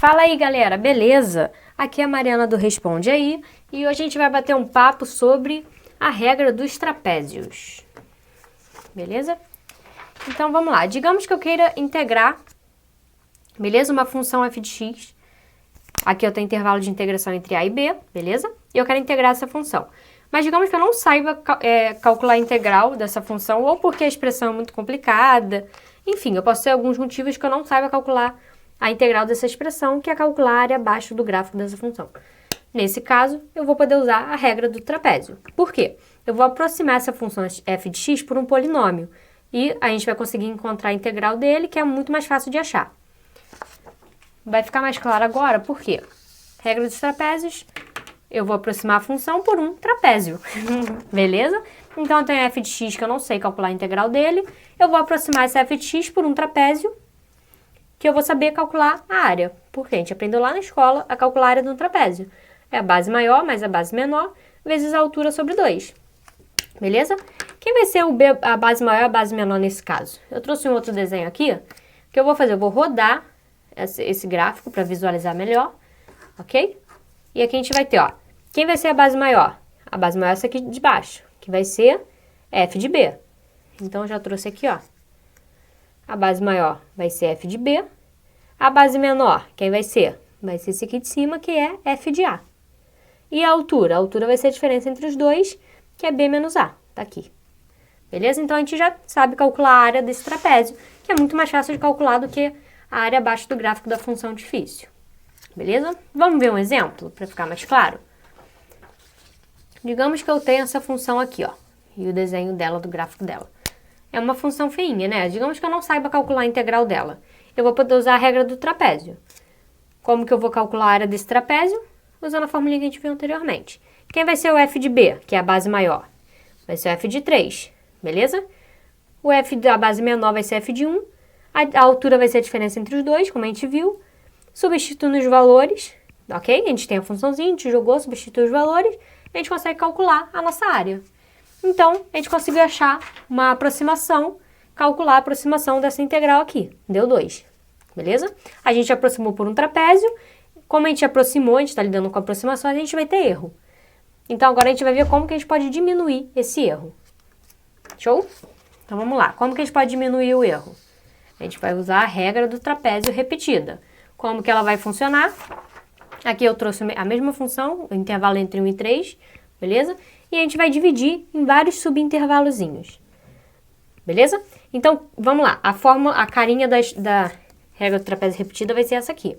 Fala aí, galera, beleza? Aqui é a Mariana do Responde Aí e hoje a gente vai bater um papo sobre a regra dos trapézios, beleza? Então vamos lá, digamos que eu queira integrar, beleza? Uma função f de x, aqui eu tenho intervalo de integração entre a e b, beleza? E eu quero integrar essa função. Mas digamos que eu não saiba calcular a integral dessa função, ou porque a expressão é muito complicada, enfim, eu posso ter alguns motivos que eu não saiba calcular a integral dessa expressão, que é calcular a área abaixo do gráfico dessa função. Nesse caso, eu vou poder usar a regra do trapézio. Por quê? Eu vou aproximar essa função f de x por um polinômio, e a gente vai conseguir encontrar a integral dele, que é muito mais fácil de achar. Vai ficar mais claro agora por quê? Regra dos trapézios, eu vou aproximar a função por um trapézio, beleza? Então, eu tenho f de x que eu não sei calcular a integral dele, eu vou aproximar esse f de x por um trapézio, que eu vou saber calcular a área, porque a gente aprendeu lá na escola a calcular a área de um trapézio. É a base maior mais a base menor, vezes a altura sobre 2. Beleza? Quem vai ser a base maior e a base menor nesse caso? Eu trouxe um outro desenho aqui, que eu vou fazer, eu vou rodar esse gráfico para visualizar melhor, ok? E aqui a gente vai ter, ó, quem vai ser a base maior? A base maior é essa aqui de baixo, que vai ser f de b. Então, eu já trouxe aqui, ó. A base maior vai ser f de b. A base menor, quem vai ser? Vai ser esse aqui de cima, que é f de a. E a altura? A altura vai ser a diferença entre os dois, que é b menos a. Tá aqui. Beleza? Então, a gente já sabe calcular a área desse trapézio, que é muito mais fácil de calcular do que a área abaixo do gráfico da função difícil. Beleza? Vamos ver um exemplo, para ficar mais claro? Digamos que eu tenho essa função aqui, ó, e o desenho dela, do gráfico dela. É uma função feinha, né? Digamos que eu não saiba calcular a integral dela. Eu vou poder usar a regra do trapézio. Como que eu vou calcular a área desse trapézio? Usando a formulinha que a gente viu anteriormente. Quem vai ser o f de b, que é a base maior? Vai ser o f de 3, beleza? O f da base menor vai ser f de 1. A altura vai ser a diferença entre os dois, como a gente viu. Substituindo os valores, ok? A gente tem a funçãozinha, a gente jogou, substituiu os valores, a gente consegue calcular a nossa área. Então, a gente conseguiu achar uma aproximação, calcular a aproximação dessa integral aqui. Deu 2, beleza? A gente aproximou por um trapézio. Como a gente aproximou, a gente está lidando com aproximação, a gente vai ter erro. Então, agora a gente vai ver como que a gente pode diminuir esse erro. Show? Então, vamos lá. Como que a gente pode diminuir o erro? A gente vai usar a regra do trapézio repetida. Como que ela vai funcionar? Aqui eu trouxe a mesma função, o intervalo entre 1 e 3, beleza? E a gente vai dividir em vários subintervalozinhos, beleza? Então, vamos lá. A carinha da regra do trapézio repetida vai ser essa aqui,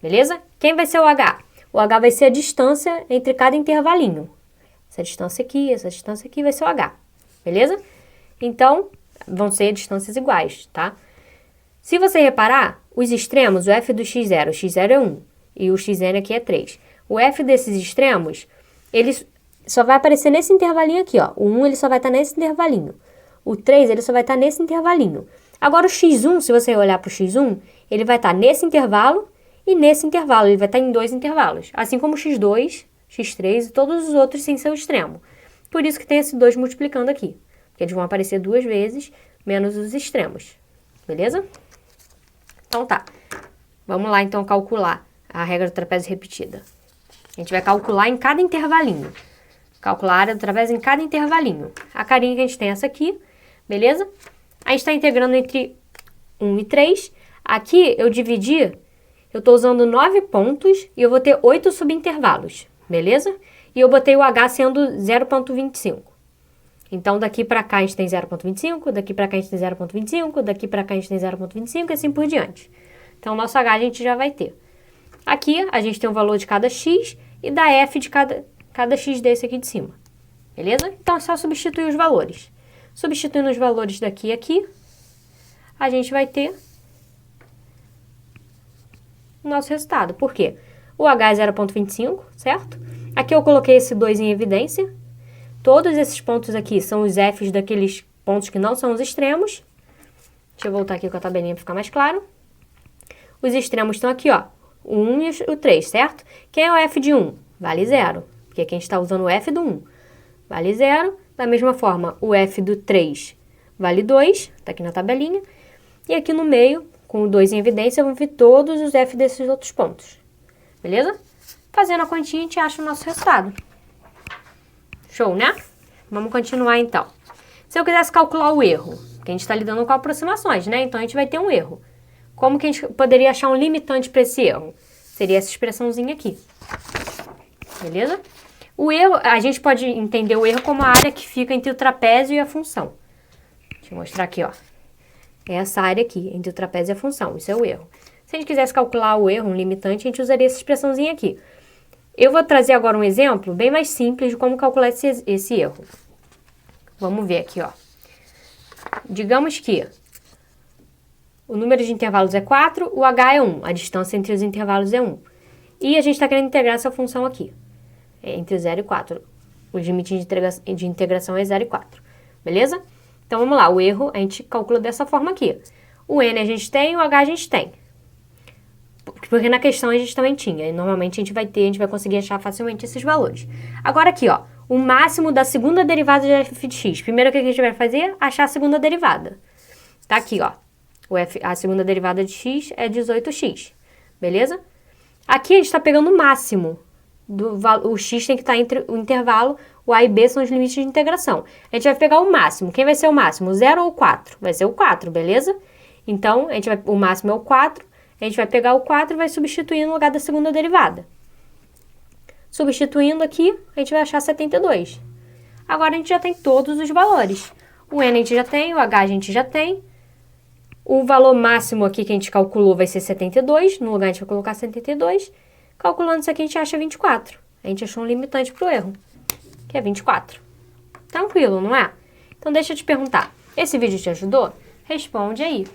beleza? Quem vai ser o h? O h vai ser a distância entre cada intervalinho. Essa distância aqui vai ser o h, beleza? Então, vão ser distâncias iguais, tá? Se você reparar, os extremos, o f do x0, o x0 é 1 e o xn aqui é 3. O f desses extremos, eles só vai aparecer nesse intervalinho aqui, ó. O 1 ele só vai estar nesse intervalinho. O 3 ele só vai estar nesse intervalinho. Agora o x1, se você olhar para o x1, ele vai estar nesse intervalo e nesse intervalo. Ele vai estar em dois intervalos. Assim como o x2, x3 e todos os outros sem seu extremo. Por isso que tem esse 2 multiplicando aqui. Porque eles vão aparecer duas vezes, menos os extremos. Beleza? Então tá. Vamos lá então calcular a regra do trapézio repetida. A gente vai calcular em cada intervalinho. Calcular a área do trapézio em cada intervalinho. A carinha que a gente tem é essa aqui, beleza? A gente está integrando entre 1 e 3. Aqui eu dividi, eu estou usando 9 pontos e eu vou ter 8 subintervalos, beleza? E eu botei o h sendo 0,25. Então, daqui para cá a gente tem 0,25, daqui para cá a gente tem 0,25, daqui para cá a gente tem 0,25 e assim por diante. Então, o nosso h a gente já vai ter. Aqui, a gente tem o valor de cada x e da f de cada x desse aqui de cima. Beleza? Então, é só substituir os valores. Substituindo os valores daqui e aqui, a gente vai ter o nosso resultado. Por quê? O h é 0,25, certo? Aqui eu coloquei esse 2 em evidência. Todos esses pontos aqui são os f's daqueles pontos que não são os extremos. Deixa eu voltar aqui com a tabelinha para ficar mais claro. Os extremos estão aqui, ó. O 1 e o 3, certo? Quem é o f de 1? Vale 0, porque aqui a gente está usando o f do 1. Vale 0. Da mesma forma, o f do 3 vale 2, está aqui na tabelinha. E aqui no meio com o 2 em evidência, eu vou ver todos os f desses outros pontos. Beleza? Fazendo a continha, a gente acha o nosso resultado. Show, né? Vamos continuar, então. Se eu quisesse calcular o erro, que a gente está lidando com aproximações, né? Então, a gente vai ter um erro. Como que a gente poderia achar um limitante para esse erro? Seria essa expressãozinha aqui. Beleza? O erro, a gente pode entender o erro como a área que fica entre o trapézio e a função. Deixa eu mostrar aqui, ó. É essa área aqui, entre o trapézio e a função. Isso é o erro. Se a gente quisesse calcular o erro, um limitante, a gente usaria essa expressãozinha aqui. Eu vou trazer agora um exemplo bem mais simples de como calcular esse erro. Vamos ver aqui, ó. Digamos que o número de intervalos é 4, o h é 1, a distância entre os intervalos é 1. E a gente está querendo integrar essa função aqui, entre 0 e 4. O limite de integração é 0 e 4, beleza? Então, vamos lá, o erro a gente calcula dessa forma aqui. O n a gente tem, o h a gente tem. Porque na questão a gente também tinha, e normalmente a gente vai conseguir achar facilmente esses valores. Agora aqui, ó, o máximo da segunda derivada de f de x. Primeiro, o que a gente vai fazer? Achar a segunda derivada. Tá aqui, ó, a segunda derivada de x é 18x, beleza? Aqui a gente está pegando o máximo. O x tem que estar entre o intervalo, o a e b são os limites de integração. A gente vai pegar o máximo. Quem vai ser o máximo? O 0 ou o 4? Vai ser o 4, beleza? Então, o máximo é o 4. A gente vai pegar o 4 e vai substituir no lugar da segunda derivada. Substituindo aqui, a gente vai achar 72. Agora a gente já tem todos os valores. O n a gente já tem, o h a gente já tem. O valor máximo aqui que a gente calculou vai ser 72. No lugar a gente vai colocar 72. Calculando isso aqui, a gente acha 24. A gente achou um limitante para o erro, que é 24. Tranquilo, não é? Então, deixa eu te perguntar. Esse vídeo te ajudou? Responde aí.